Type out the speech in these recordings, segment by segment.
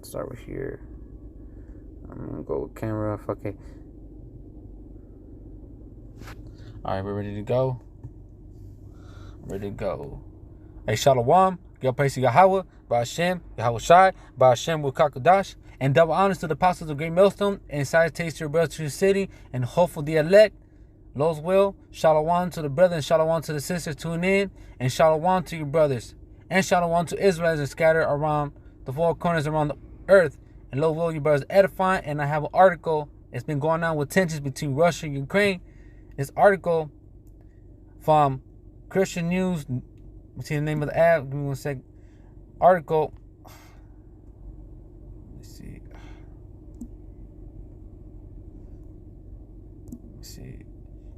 start with here. I'm gonna go with camera. Fuck it. Alright, we're ready to go. Ready to go. Hey, Shalom. Give praise to Yahweh, Ba'ashem, Yahweh Shai, Ba'ashem Wukakadash, and double honors to the apostles of Great Millstone, and salutations to your brothers to the city, and hopeful the elect. Lord's will. Shalom to the brothers, and shalom to the sisters tuning in, and shalom to your brothers, and shalom to Israel as scattered around the four corners around the earth. And Lord will, your brothers edifying. And I have an article. It's been going on with tensions between Russia and Ukraine. This article from Christian News. Let's see the name of the app. Give me 1 sec. Article. Let's see. Let's see.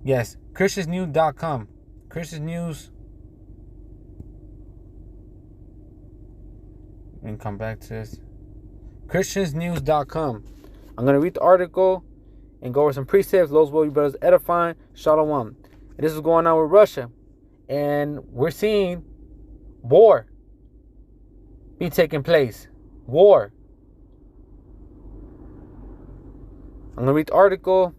Yes, ChristiansNews.com. Christian News. And come back to this. ChristiansNews.com. I'm going to read the article and go over some precepts. Those will be brothers edifying. Shalom. And this is going on with Russia. And we're seeing war be taking place. War. I'm going to read the article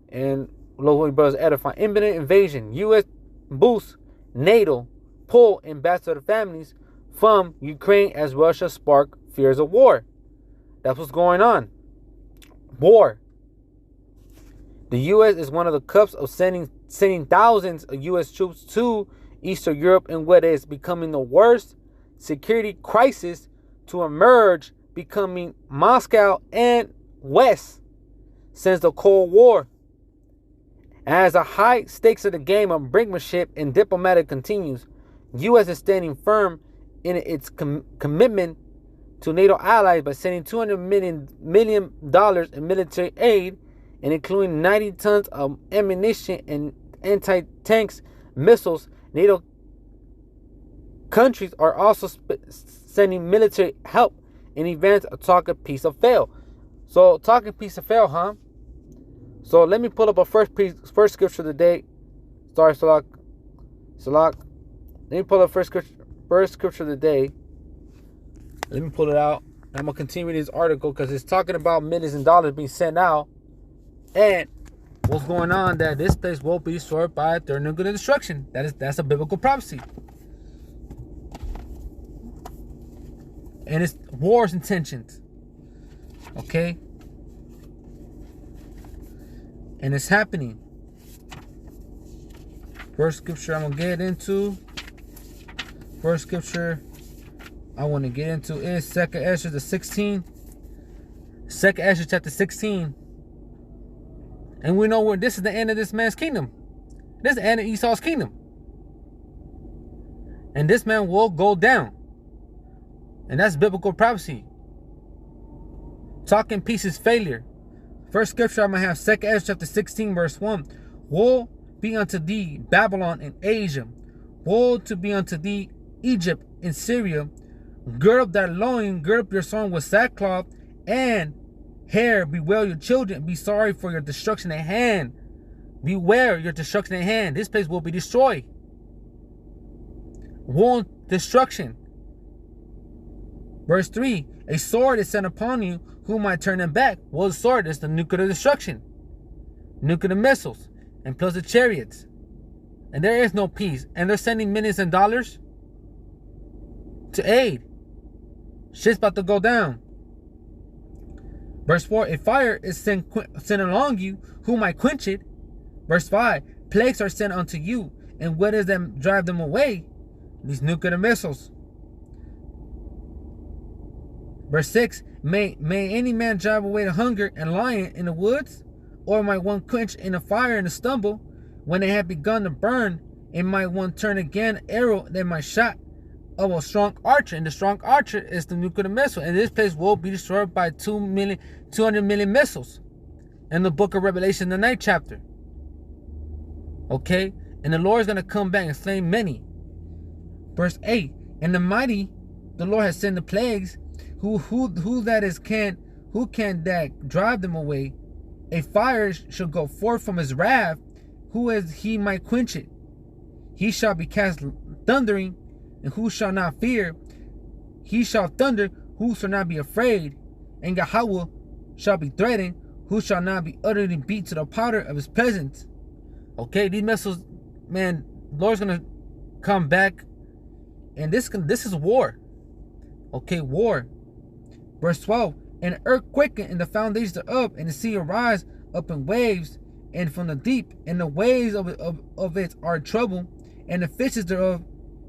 and Lord will be brothers edifying. Imminent invasion. U.S. boosts NATO pull ambassador families from Ukraine as Russia spark fears of war. That's what's going on. War. The U.S. is one of the cups of sending thousands of U.S. troops to Eastern Europe in what is becoming the worst security crisis to emerge, becoming Moscow and West since the Cold War. As the high stakes of the game of brinkmanship and diplomatic continues, U.S. is standing firm in its commitment to NATO allies by sending $200 million in military aid, and including 90 tons of ammunition and anti-tanks missiles. NATO countries are also sending military help in events of talking peace of fail. So talking peace of fail, huh? So let me pull up a first scripture of the day. Sorry, Salak. Let me pull up first scripture of the day. Let me pull it out. I'm going to continue this article because it's talking about millions of dollars being sent out. And what's going on, that this place will be destroyed by third nuclear destruction. That's a biblical prophecy. And it's wars and tensions. Okay? And it's happening. First scripture I'm going to get into. First scripture I want to get into is 2nd Ezra the 16. 2nd Ezra chapter 16. And we know where this is the end of this man's kingdom. This is the end of Esau's kingdom. And this man will go down. And that's biblical prophecy. Talking peace is failure. First scripture I'm going to have 2nd Ezra chapter 16 verse 1. Woe be unto thee, Babylon and Asia. Woe to be unto thee, Egypt and Syria. Gird up thy loin, gird up your song with sackcloth and hair. Bewail your children, be sorry for your destruction at hand. Beware your destruction at hand. This place will be destroyed. Woe and destruction. Verse 3. A sword is sent upon you, who might turn them back. Well, the sword is the nuclear destruction. Nuclear missiles. And plus the chariots. And there is no peace. And they're sending millions of dollars to aid. Shit's about to go down. Verse 4. A fire is sent along you, who might quench it. Verse 5. Plagues are sent unto you. And what does them drive them away? These nuclear missiles. Verse 6. May any man drive away the hunger and lion in the woods? Or might one quench in the fire and stumble? When they have begun to burn, it might one turn again arrow that might shot of a strong archer. And the strong archer is the nuclear missile. And this place will be destroyed by 200 million missiles. In the book of Revelation, the 9th chapter. Okay? And the Lord is going to come back and slay many. Verse 8. And the mighty, the Lord has sent the plagues. Who can that drive them away? A fire shall go forth from his wrath. Who is he might quench it? He shall be cast thundering, and who shall not fear? He shall thunder, who shall not be afraid? and Yahweh shall be threatened, who shall not be utterly beat to the powder of his presence. Okay, these missiles, man, Lord's gonna come back, and this is war. Okay, war. Verse 12, and the earth quakened, and the foundations thereof, and the sea arise up in waves, and from the deep, and the waves of it are trouble, and the fishes thereof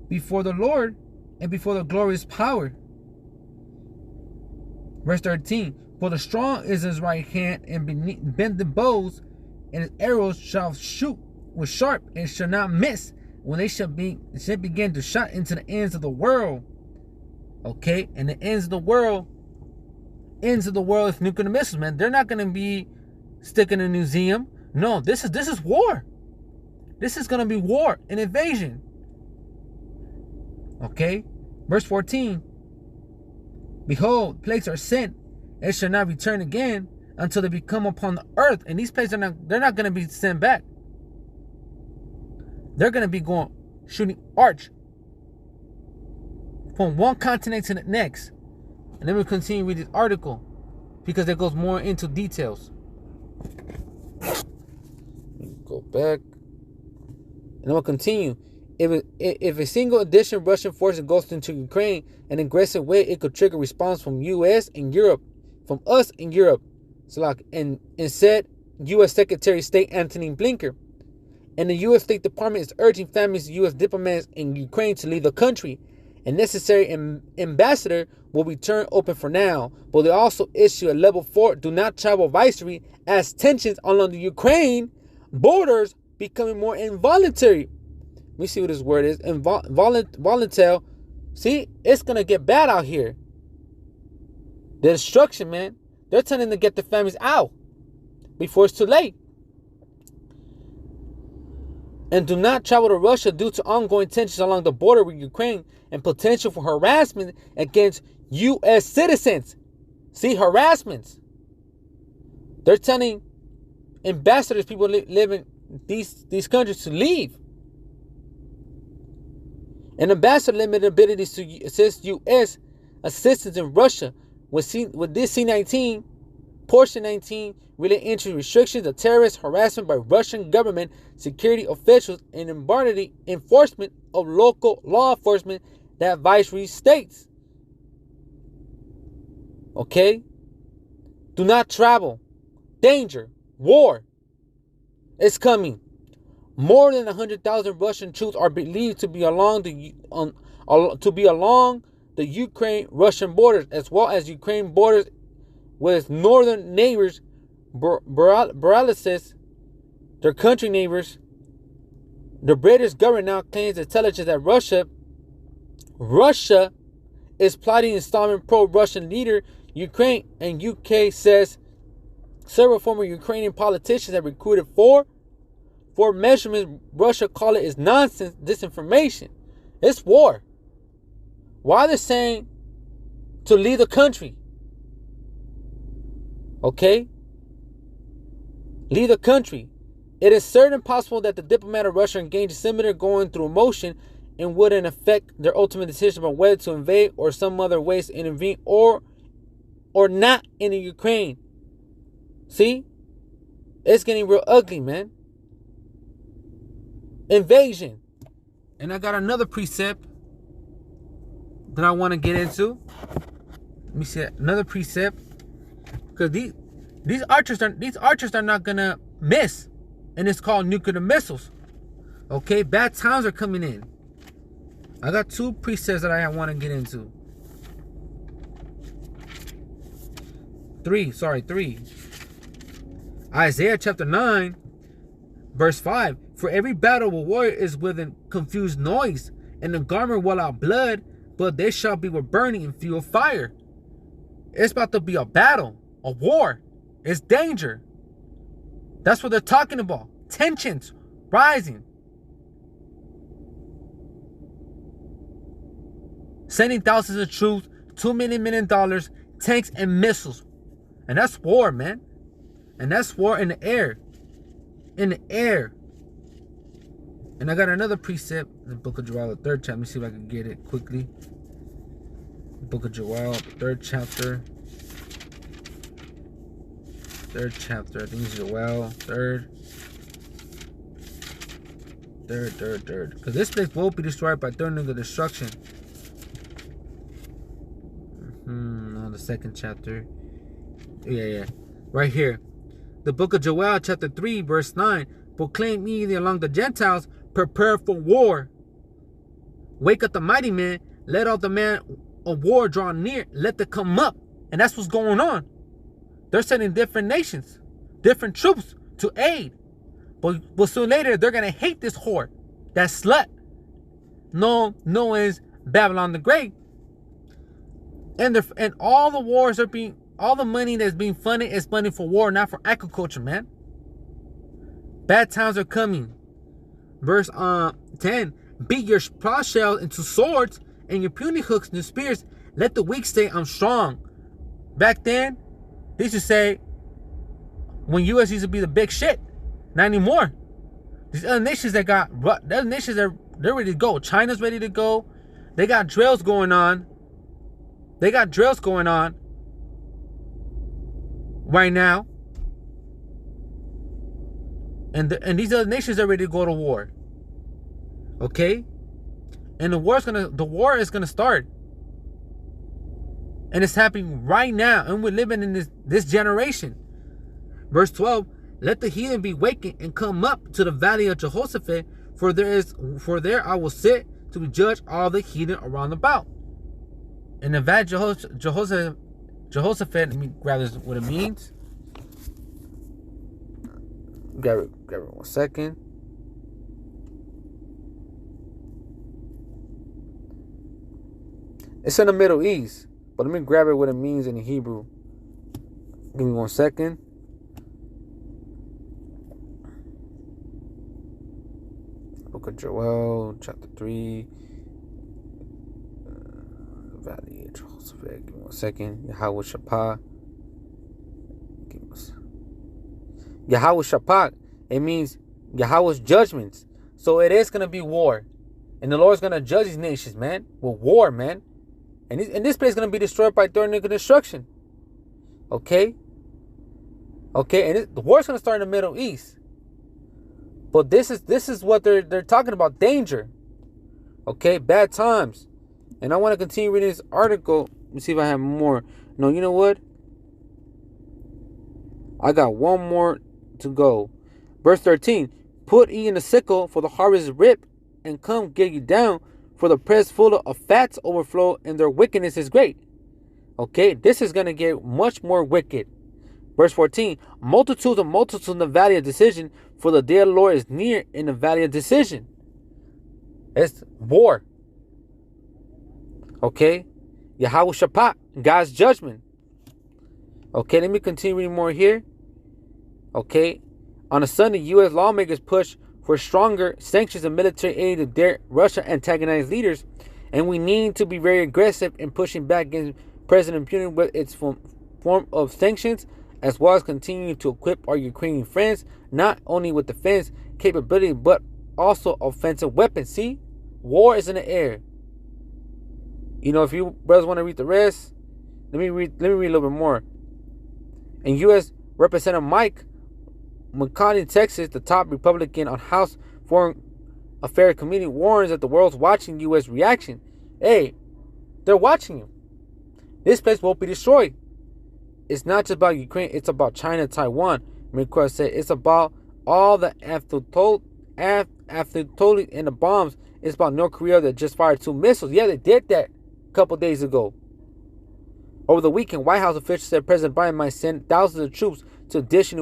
before the Lord, and before the glorious power. Verse 13, for the strong is his right hand, and bend the bows, and his arrows shall shoot with sharp, and shall not miss, when they shall begin to shot into the ends of the world. Okay, and the ends of the world is nuclear missiles, man. They're not going to be sticking in a museum. No, this is war. This is going to be war, an invasion. Okay, verse 14. Behold, plagues are sent, it shall not return again until they become upon the earth. And these plagues they're not going to be sent back. They're going to be going shooting arch from one continent to the next. And then we'll continue with this article because it goes more into details. Go back. And we'll continue. If a single addition of Russian forces goes into Ukraine in an aggressive way, it could trigger response from U.S. and Europe, from us in Europe. So like, and said U.S. Secretary of State Antony Blinken. And the U.S. State Department is urging families of U.S. diplomats in Ukraine to leave the country. A necessary ambassador will return open for now, but they also issue a level 4 do not travel advisory as tensions along the Ukraine borders becoming more involuntary. Let me see what this word is. Volatile. See, it's going to get bad out here. The destruction, man. They're trying to get the families out before it's too late. And do not travel to Russia due to ongoing tensions along the border with Ukraine and potential for harassment against U.S. citizens. See, harassments. They're telling ambassadors, people live in these countries, to leave. An ambassador limited abilities to assist U.S. assistance in Russia with this C-19, Portion 19, really entry restrictions of terrorist harassment by Russian government security officials and embargo enforcement of local law enforcement, that advisory states. Okay? Do not travel. Danger. War. It's coming. More than 100,000 Russian troops are believed to be along the Ukraine-Russian borders, as well as Ukraine borders with northern neighbors, Belarus, their country neighbors. The British government now claims intelligence that Russia is plotting installment pro-Russian leader Ukraine, and UK says several former Ukrainian politicians have recruited for measurements. Russia call it is nonsense, disinformation. It's war. Why are they saying to leave the country? Okay? Leave the country. It is certain possible that the diplomat of Russia engaged in similar going through motion and wouldn't affect their ultimate decision about whether to invade or some other ways to intervene or not in the Ukraine. See? It's getting real ugly, man. Invasion. And I got another precept that I want to get into. Let me see another precept, because these archers are not gonna miss, and it's called nuclear missiles. Okay, bad times are coming in. I got two precepts that I want to get into. Three. Isaiah chapter 9, verse 5. For every battle of a warrior is with a confused noise, and the garment will out blood, but they shall be with burning and fuel fire. It's about to be a battle, a war. It's danger. That's what they're talking about. Tensions rising. Sending thousands of troops, $2 million, tanks and missiles. And that's war, man. And that's war in the air. In the air. And I got another precept in the book of Joel, the 3rd chapter. Let me see if I can get it quickly. The book of Joel, the 3rd chapter. Third chapter. I think it's Joel. Third. Because this place will be destroyed by third nuclear destruction. No, the second chapter. Yeah. Right here. The book of Joel, chapter 3, verse 9. Proclaim ye among the Gentiles, prepare for war. Wake up the mighty men, let all the men of war draw near, let them come up. And that's what's going on. They're sending different nations, different troops to aid. But soon later, they're going to hate this whore, that slut, known as Babylon the Great. And all the wars are being, all the money that's being funded is funding for war, not for agriculture, man. Bad times are coming. Verse 10. Beat your plow shells into swords and your puny hooks into spears. Let the weak say, I'm strong. Back then, they used to say, when U.S. used to be the big shit. Not anymore. These other nations they're ready to go. China's ready to go. They got drills going on. Right now. And these other nations are ready to go to war. Okay? And the war is gonna start. And it's happening right now. And we're living in this generation. Verse 12. Let the heathen be wakened and come up to the valley of Jehoshaphat, for there I will sit to judge all the heathen around about. And the valley of Jehoshaphat, let me grab this, what it means. Grab it 1 second. It's in the Middle East, but let me grab it what it means in Hebrew. Give me 1 second. Book of Joel, chapter 3. Valley of Jehoshaphat. Give me 1 second. Yahweh Shaphat. Yahweh Shaphat. It means Yahweh's judgments. So it is going to be war. And the Lord's going to judge these nations, man. With war, man. And this place is going to be destroyed by third nuclear destruction. Okay? And the war's going to start in the Middle East. But this is what they're talking about. Danger. Okay? Bad times. And I want to continue reading this article. Let me see if I have more. No, you know what? I got one more to go. Verse 13. Put ye in the sickle, for the harvest is ripe, and come get you down, for the press full of fats overflow, and their wickedness is great. Okay, this is going to get much more wicked. Verse 14. Multitudes in the valley of decision, for the day of the Lord is near in the valley of decision. It's war. Okay. Yahweh Shaphat, God's judgment. Okay, let me continue reading more here. Okay. On a Sunday, U.S. lawmakers push for stronger sanctions and military aid to dare Russia antagonize leaders, and we need to be very aggressive in pushing back against President Putin with its form of sanctions, as well as continuing to equip our Ukrainian friends not only with defense capability but also offensive weapons. See, war is in the air. You know, if you brothers want to read the rest, let me read a little bit more. And U.S. Representative Mike McConnell, Texas, the top Republican on House Foreign Affairs Committee, warns that the world's watching U.S. reaction. Hey, they're watching you. This place won't be destroyed. It's not just about Ukraine. It's about China, Taiwan. McConnell said it's about all the after totally and the bombs. It's about North Korea that just fired 2 missiles. Yeah, they did that a couple days ago. Over the weekend, White House officials said President Biden might send thousands of troops in addition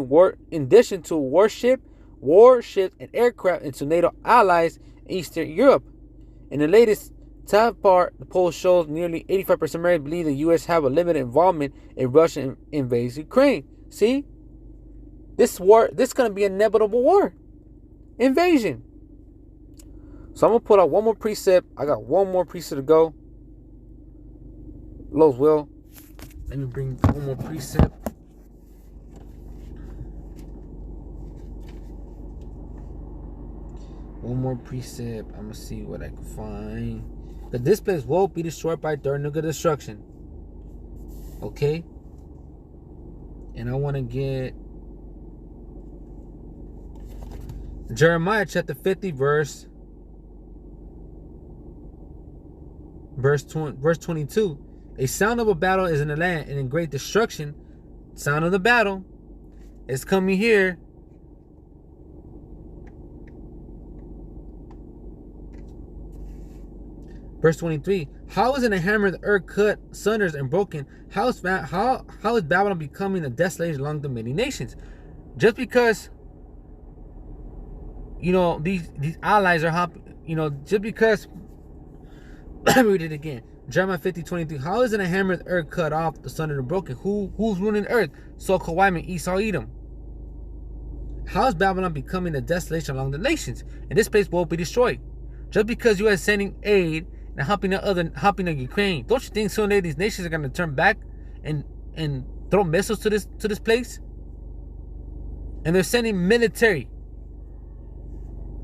to warships and aircraft into NATO allies in Eastern Europe. In the latest TAPAR, the poll shows nearly 85% Americans believe the U.S. have a limited involvement in Russian invades Ukraine. See? This is going to be an inevitable war. Invasion. So I'm going to put out one more precept. I got one more precept to go. Lowe's will. Let me bring one more precept. One more precept. I'm going to see what I can find. But this place will be destroyed by third nuclear destruction. Okay? And I want to get Jeremiah chapter 50, verse 22. A sound of a battle is in the land, and in great destruction. Sound of the battle is coming here. Verse 23. How is in a hammer the earth cut, sunders, and broken? How is Babylon becoming a desolation among the many nations? Just because, these allies are hopping, just because. Let me read it again. Jeremiah 50:23. How is in a hammer the earth cut off, the sundered and broken? Who's ruling the earth? So-called white men, Esau, Edom. How is Babylon becoming a desolation among the nations? And this place will be destroyed. Just because you are sending aid and helping the Ukraine, don't you think someday these nations are going to turn back and throw missiles to this place? And they're sending military.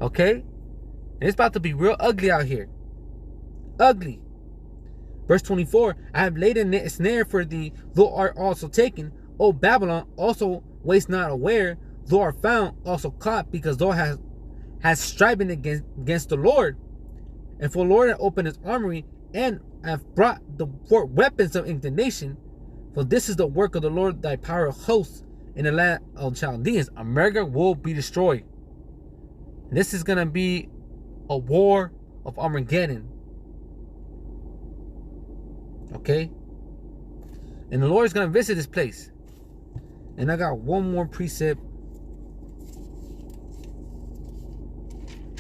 Okay? And it's about to be real ugly out here. Ugly. Verse 24. I have laid a snare for thee, thou art also taken. O Babylon, also waste not aware, thou art found, also caught, because thou has striven against the Lord. And for the Lord hath opened his armory, and hath brought forth weapons of indignation. For this is the work of the Lord, thy power of hosts, in the land of Chaldeans. America will be destroyed. And this is going to be a war of Armageddon. Okay? And the Lord is going to visit this place. And I got one more precept.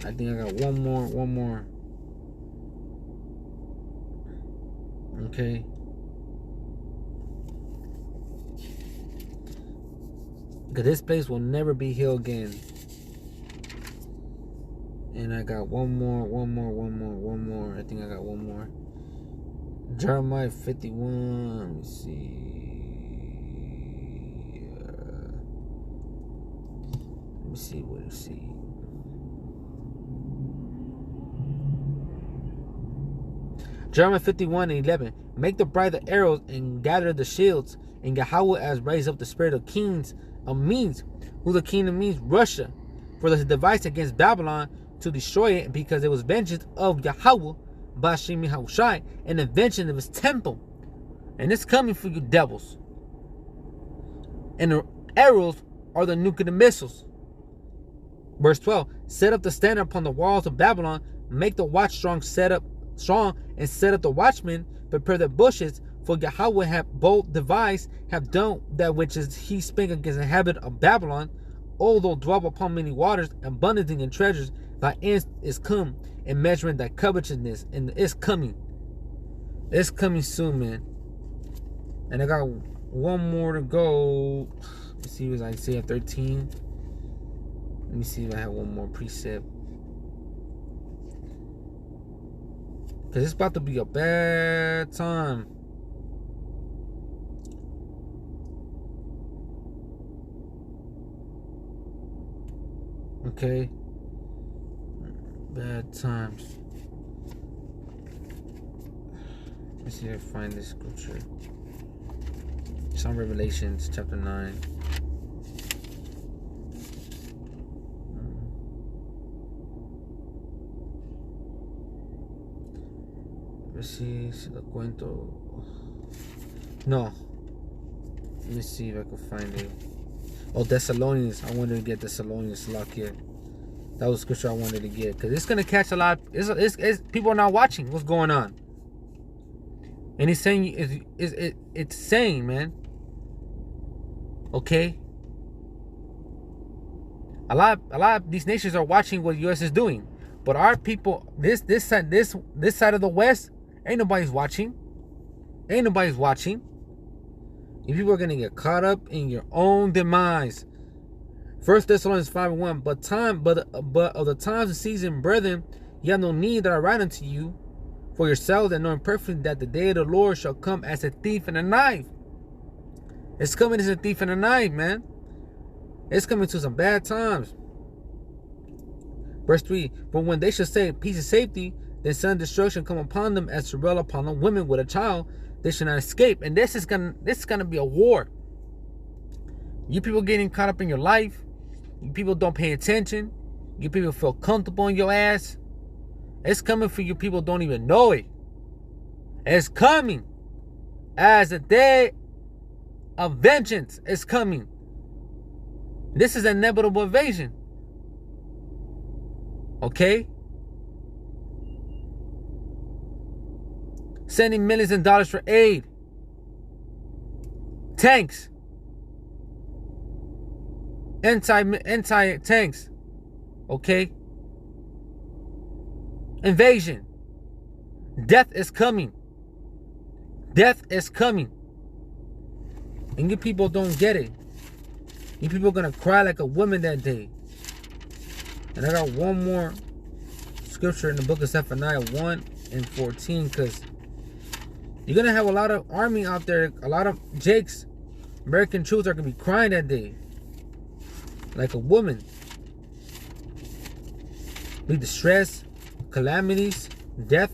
I think I got one more. Okay. Because this place will never be healed again. And I got one more. I think I got one more. Jeremiah 51. Let me see. Let me see what you see. Jeremiah 51:11. Make the bright the arrows and gather the shields, and Yahweh has raised up the spirit of kings of Medes, who the kingdom means Russia, for the device against Babylon to destroy it, because it was vengeance of Yahweh, Bashim Yahushai, and the vengeance of his temple. And it's coming for you devils. And the arrows are the nuclear missiles. Verse 12. Set up the standard upon the walls of Babylon, make the watch strong, and set up the watchmen, prepare the bushes, for Yahweh hath both devised, have done that which is he spake against the inhabitant of Babylon. Although dwell upon many waters, abundant in treasures, thy end is come, and measuring thy covetousness, and it's coming. It's coming soon, man. And I got one more to go. Let's see, it was Isaiah 13. Let me see if I have one more precept. Because it's about to be a bad time. Okay. Bad times. Let me see if I find this scripture. It's on Revelations chapter 9. Let's see si lo cuento. No. Let me see if I can find it. Oh, Thessalonians. I wanted to get Thessalonians lock here. That was the scripture I wanted to get, because it's gonna catch a lot. It's people are not watching what's going on, and he's saying it's saying, man. Okay. A lot of these nations are watching what the U.S. is doing, but our people, this side of the West, ain't nobody's watching. Ain't nobody's watching. You people are gonna get caught up in your own demise. 1 Thessalonians 5:1. But of the times and season, brethren, ye have no need that I write unto you for yourselves, and knowing perfectly that the day of the Lord shall come as a thief in a knife. It's coming as a thief in a knife, man. It's coming to some bad times. Verse 3. But when they shall say peace and safety, then sudden destruction come upon them as Sorel upon a woman with a child. They shall not escape. And this is gonna be a war. You people getting caught up in your life. You people don't pay attention. You people feel comfortable in your ass. It's coming for you people don't even know it. It's coming. As a day of vengeance is coming. This is inevitable invasion. Okay? Sending millions of dollars for aid. Tanks. Anti-tanks. Okay? Invasion. Death is coming. Death is coming. And you people don't get it. You people are going to cry like a woman that day. And I got one more scripture in the book of Zephaniah 1 and 14. Because you're going to have a lot of army out there. A lot of Jakes, American troops are going to be crying that day. Like a woman. Be distress, calamities, death.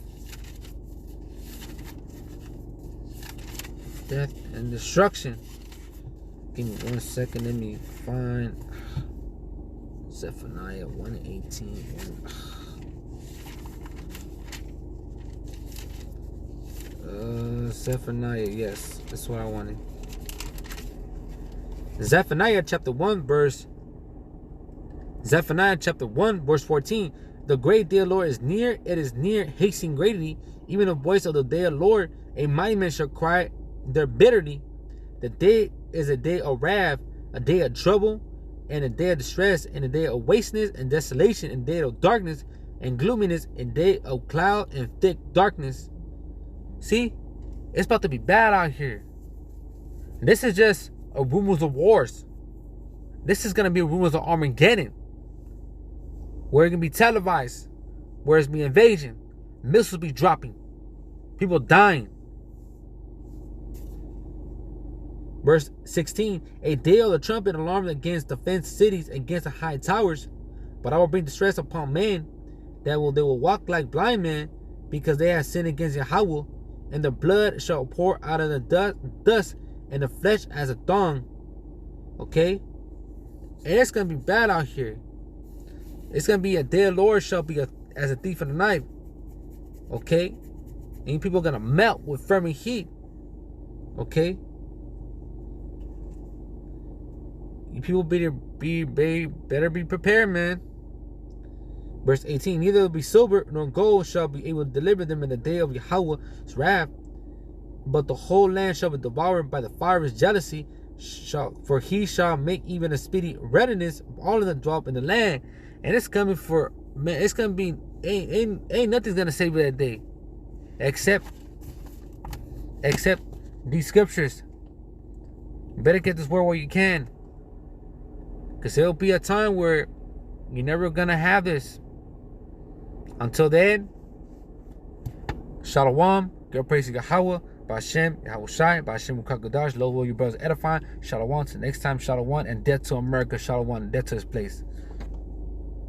Death and destruction. Give me 1 second. Let me find Zephaniah 1:18. Zephaniah, yes, that's what I wanted. Zephaniah chapter 1 verse 14. The great day of the Lord is near. It is near, hastening greatly. Even the voice of the day of the Lord, a mighty man shall cry there bitterly. The day is a day of wrath, a day of trouble, and a day of distress, and a day of wasteness and desolation, and a day of darkness and gloominess, and a day of cloud and thick darkness. See, it's about to be bad out here. This is just a rumors of wars. This is gonna be rumors of Armageddon, where it can be televised, where it's be invasion, missiles be dropping, people dying. Verse 16, a day of the trumpet alarm against the fenced cities, against the high towers. But I will bring distress upon men, they will walk like blind men, because they have sinned against Yahweh, and the blood shall pour out of the dust, and the flesh as a thong. Okay? And it's going to be bad out here. It's going to be a day of the Lord shall be as a thief in the night. Okay? And people are going to melt with fervent heat. Okay? You people better be prepared, man. Verse 18, neither will be silver nor gold shall be able to deliver them in the day of Yahweh's wrath, but the whole land shall be devoured by the fire of his jealousy, for he shall make even a speedy readiness of all of the drop in the land. And it's coming for, man, it's gonna be, ain't nothing's gonna save you that day, except these scriptures. You better get this word while you can, because there'll be a time where you're never gonna have this. Until then, Shalom, give praise to Yahweh, Ba'Shem, Yahweh Shai, Ba'Shem Ukakadash, love all your brothers edifying. Shalom, till next time, Shalom, and death to America, Shalom, and death to this place.